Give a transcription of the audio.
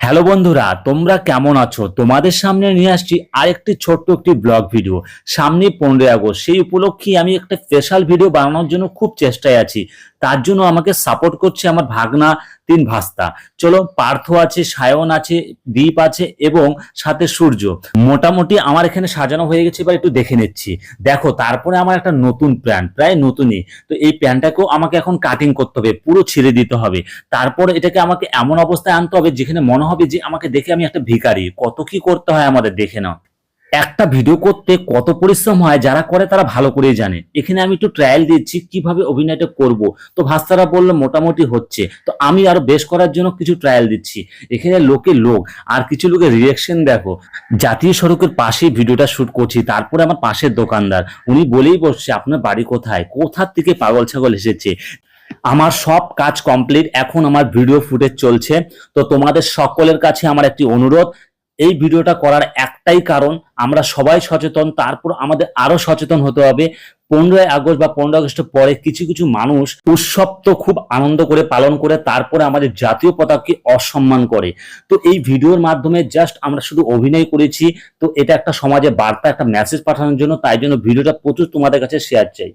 Hello বন্ধুরা, তোমরা কেমন আছো? তোমাদের সামনে নিয়ে আসছি আরেকটি ছোট্ট একটি ব্লগ ভিডিও। সামনে 15ই আগস্ট, সেই উপলক্ষে আমি একটা স্পেশাল ভিডিও বানানোর জন্য খুব চেষ্টায় আছি। তার জন্য আমাকে সাপোর্ট করছে আমার ভাগনা, তিন ভাস্তা। চলো, পার্থ আছে, সায়ন আছে, দীপ আছে এবং সাথে সূর্য। মোটামুটি আমার এখানে সাজানো হয়ে গেছে, এবার একটু দেখে নিচ্ছি। দেখো, তারপরে আমার একটা নতুন প্যান্ট, প্রায় নতুনই। তো এই প্যান্টটাকেও আমাকে এখন কাটিং করতে হবে, পুরো ছিঁড়ে দিতে হবে। তারপর এটাকে আমাকে এমন অবস্থায় আনতে হবে যেখানে মনে হবে যে আমাকে দেখে আমি একটা ভিখারি। কত কি করতে হয় আমাদের, দেখে নাও। একটা ভিডিও করতে কত পরিশ্রম হয়, যারা করে তারা ভালো করেই জানে। এখানে আমি একটু ট্রায়াল দিচ্ছি কিভাবে অভিনয়টা করব। তো ভাস্তারা বললো মোটামুটি হচ্ছে, তো আমি আরো বেশ করার জন্য কিছু ট্রায়াল দিচ্ছি। এখানে লোক আর কিছু লোকের রিয়েকশন দেখো। জাতীয় সড়কের পাশেই ভিডিওটা শুট করছি, তারপরে আমার পাশের দোকানদার উনি বলেই বসছে, আপনার বাড়ি কোথায়, কোথার থেকে পাগল ছাগল এসেছে। আমার সব কাজ কমপ্লিট, এখন আমার ভিডিও ফুটেজ চলছে। তো তোমাদের সকলের কাছে আমার একটি অনুরোধ, এই ভিডিওটা করার একটাই কারণ, আমরা সবাই সচেতন, তারপর আমাদের আরো সচেতন হতে হবে। 15ই আগস্ট বা 15ই আগস্টের পরে কিছু কিছু মানুষ উৎসব তো খুব আনন্দ করে পালন করে, তারপরে আমাদের জাতীয় পতাকাকে অসম্মান করে। তো এই ভিডিওর মাধ্যমে জাস্ট আমরা শুধু অভিনয় করেছি। তো এটা একটা সমাজে বার্তা, একটা মেসেজ পাঠানোর জন্য, তাই জন্য ভিডিওটা প্রচুর তোমাদের কাছে শেয়ার চাই।